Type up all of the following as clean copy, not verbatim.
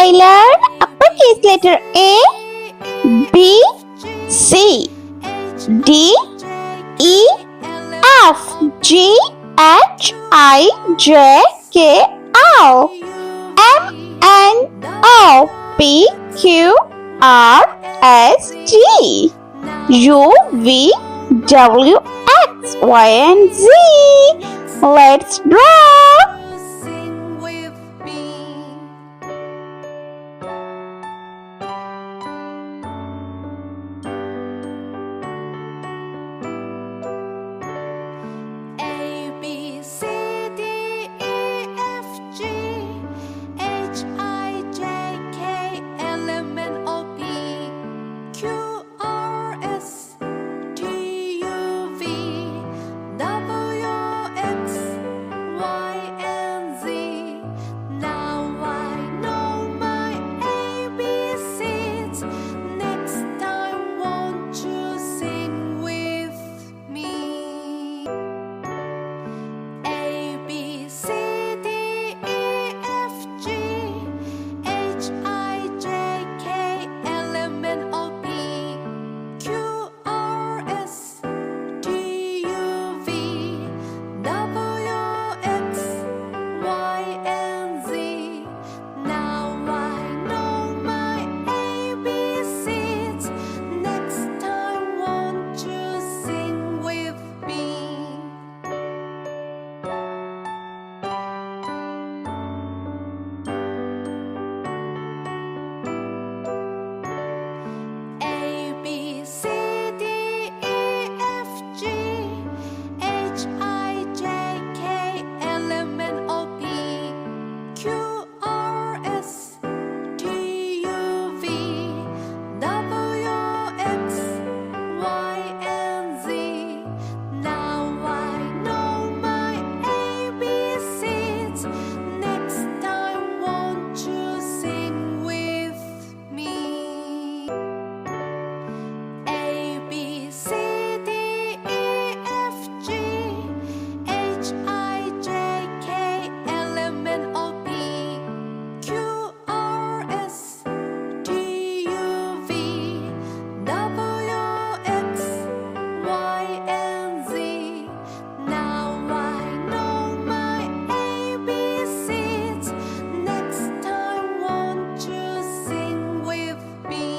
I learn uppercase letter A, B, C, D, E, F, G, H, I, J, K, L, M, N, O, P, Q, R, S, T, U, V, W, X, Y, and Z. Let's draw. Sing with me. A, B, C, D, E, F, G, H, I, J, K, L, M, N, O, P, Q, R, S, T, U, V, W, X, Y, and Z. Now I know my ABCs. Next time, won't you sing with me? A, B, C, D, E, F, G, H, I, J, K, L, M, N, O, P, Q, R, S, T, U, V, W, X, Y, and Z. Now I know my ABCs. Next time, won't you sing with me? A, B, C, D, E, F, G, H, I, J, K, L, M, N, O, P, Q, R, S, T, U, V, W, X, Y, and Z. Now I know my ABCs. Next time, won't you sing with me? A, B, C, D, E, F, G, H, I, J, K, L, M, N, O, P, Q, R, S, T, U, V, W, X, Y, and Z. Now I know my ABCs. Next time, won't you sing with me?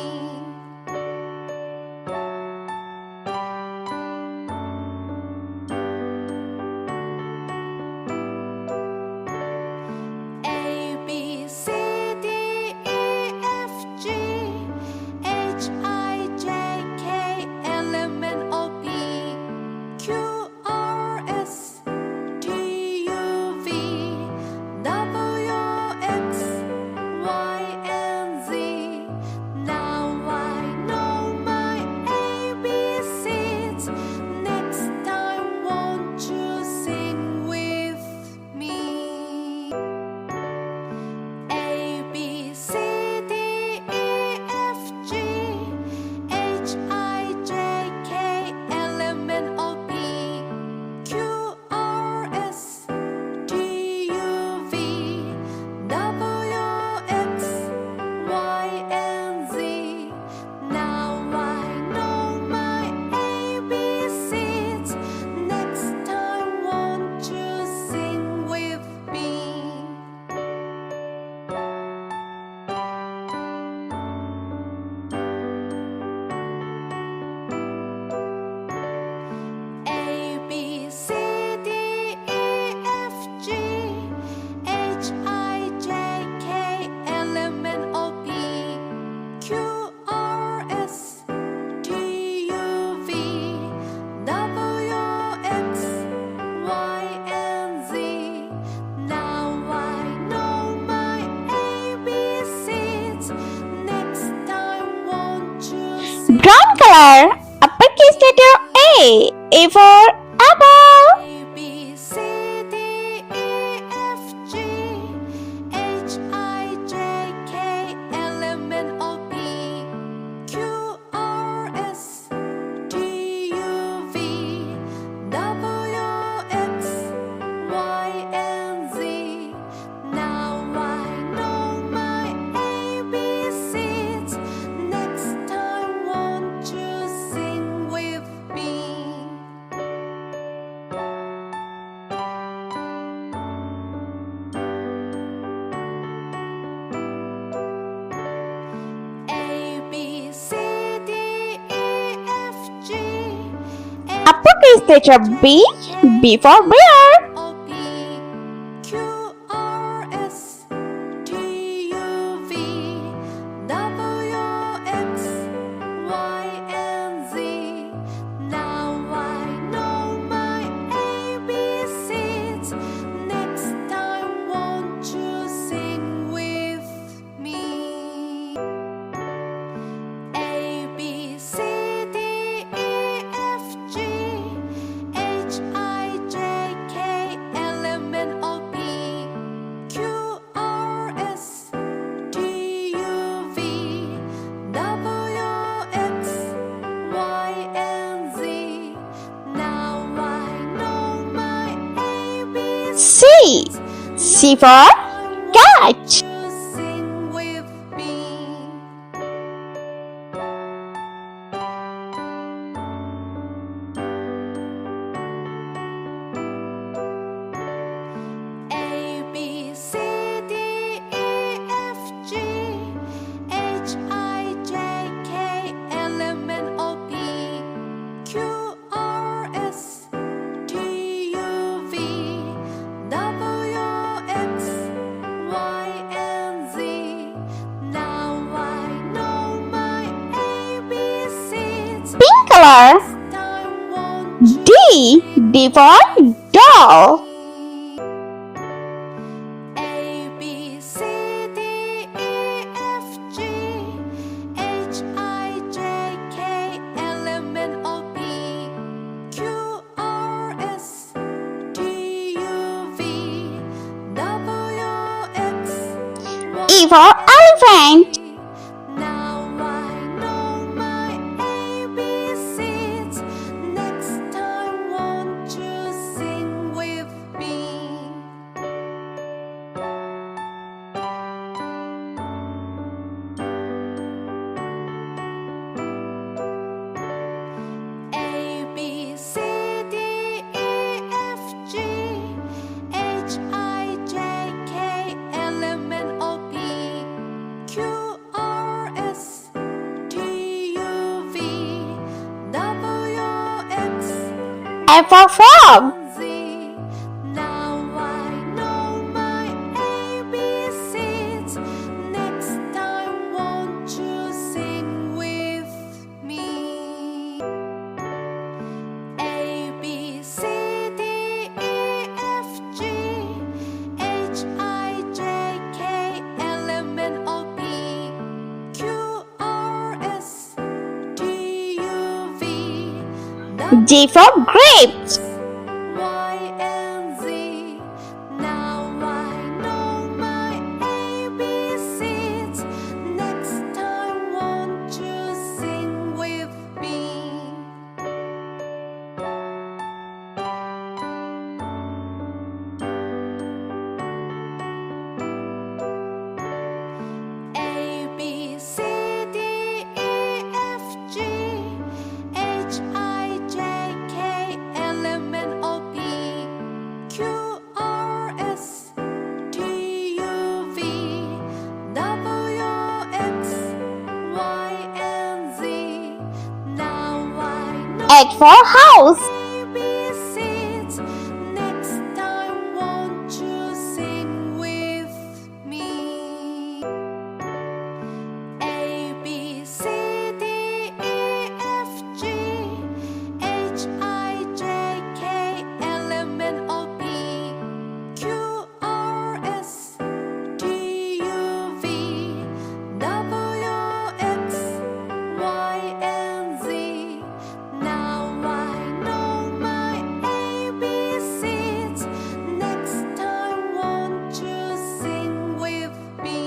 A, B, C, D, E, F, G, H, I, J, K, L, M, N, O, P, Q, R, S, T, U, V, W, X, Y, and Z. Now I know my ABCs. Next time, won't you sing with me? A, B, C, D, E, F, G, H, I, J, K, L, M, N, O, P, Q, R, S, T, U, V, W, X, Y, and Z. Now I know my ABCs. Next time, won't you sing with me? A, B, C, D, E, F, G, H, I, J, K, L, M, N, O, P, Q, R, S, T, U, V, W, X, Y, and Z. Now I know my ABCs. Next time, won't you sing? Brown color, uppercase letter A. A for apple. A, B, C, D, E, F, G, H, I, J, K, L, M, N, O, P, Q, R, S, T, U, V, W, X, Y, and Z. Now I know my Uppercase letter B. B for bear. O P Q R S T U V W X Y and Z. Now I know my ABCs. Next time, won't you sing with me? A B C D E F G H I J K L M N O P Q R S T U V W X Y and Z. Now I know my ABCs. C. C for cat. You sing with me. A B C D E F G H I J K L M N O P Q R S T U V W X Y and Z. Now I know my ABCs. Pink color. Time, won't D. D for doll. A B C D E F G H I J K L M N O P Q R S T U V W X E for elephant. Now I know my ABCs. Next time, won't you sing with me? A B C D E F G H I J K L M N O P Q R S T U V W X F for frog. Z. Now I know my ABCs. Next time, won't you sing with me? A B C D E F G H I J K L M N O P Q R S T U V G for grapes. Y and Z. Now I know my ABCs. Next time, won't you sing with me? A B C D E F G H I J K L M N O P Q R S T U V W X Y and Z. Now I know H for house. ABCs. Next time, won't you sing with me? A B C D E F G H I J K L M N O P Q R S T U V W X Y and Z. Now I know my ABCs. Next time, won't you sing with me?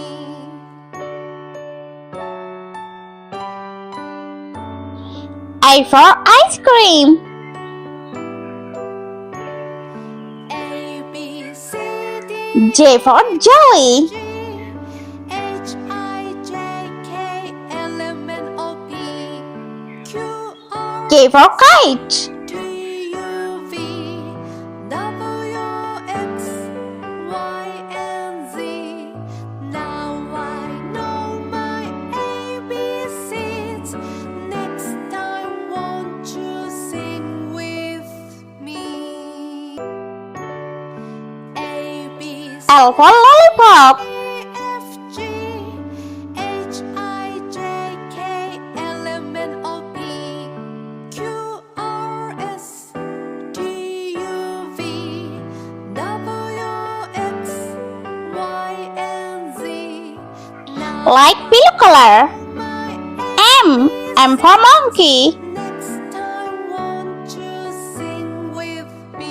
I for ice cream. A B C D J for jelly. G H I J K L M N O P Q R K for kite. T U V W X Y and Z. Now I know my ABCs. Next time, won't you sing with L for lollipop. F G H I J K L M N O P Q R S T U V W X Y and Z. Now Light blue color. my M for monkey. next time won't you sing with me?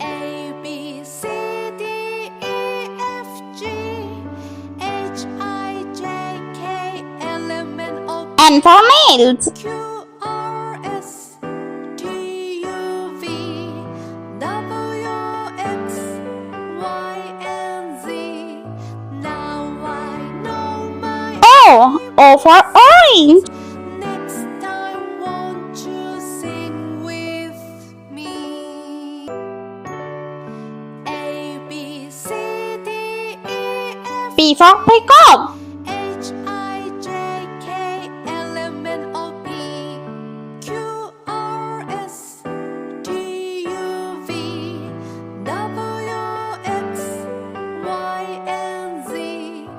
A B C D E F G H I J K L M N O P N for nails. Q R S T U V W X Y and Z. Now I know my O for orange. next time won't you sing with me? A B C D E F P for peacock. H I J K L M N O P Q R S T U V W X Y and Z.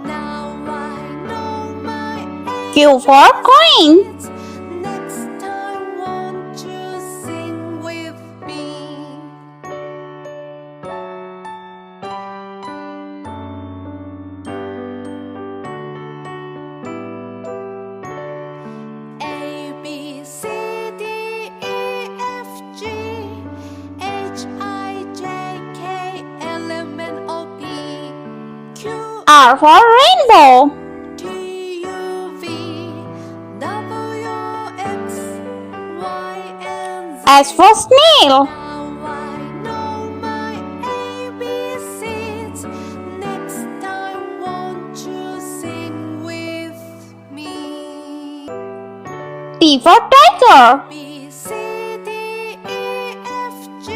Now I know my Q for queen. ABCs. Next time won't you sing with me? A B C D E F G H I J K L M N O P Q R for rainbow. T U V W X Y and Z. S for snail. Now I know my ABCs. Next time won't you sing with me? T for tiger. B C D E F G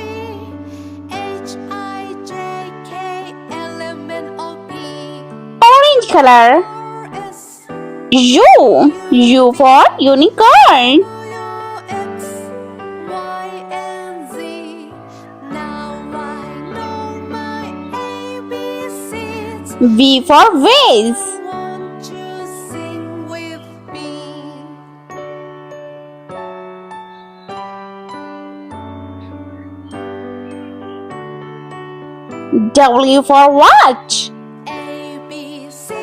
H I J K L M N O P Orange color. R S U for unicorn. W X Y and Z. Now I know my ABCs. V for vase. Won't you sing with me? W for watch. A B C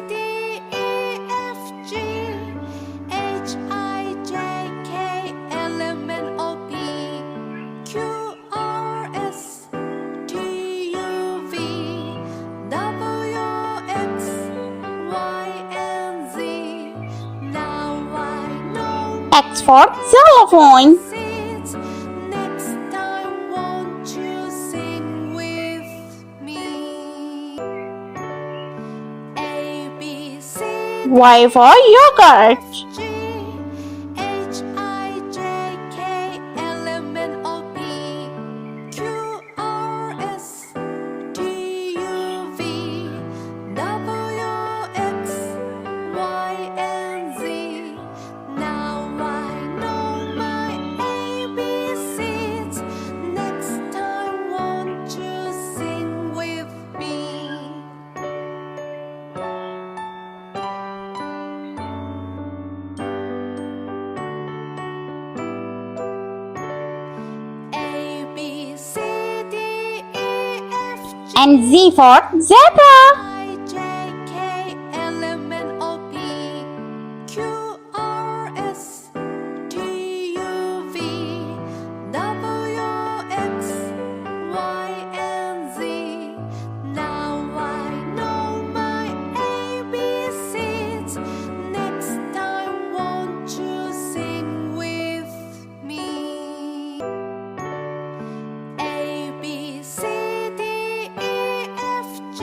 D E F G H I J K L M N O P Q R S T U V W X Y and Z. Now I know X for xylophone. seeds. Next time won't you sing with me? A B C Y for yogurt. G H I J K L M N O P Q R S T U V W X Y and Z. Now I know my ABCs. Next time won't you sing with me? A B C D E F G And Z for zebra. I J K L M N O P Q R S T U V W X Y and Z. Now I know my ABCs. Next time won't you sing with me? A B C D E F G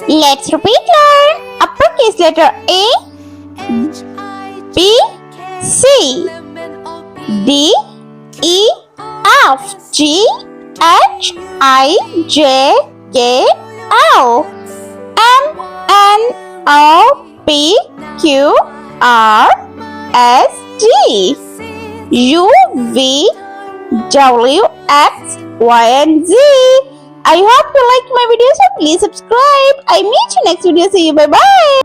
Let's repeat learn. Uppercase letter A, B, C, D, E, F, G, H, I, J, K, L, M, N, O, P, Q, R, S, T, U, V, W, X, Y, and Z. I hope you liked my video, so please subscribe. I meet you next video. See you. Bye bye.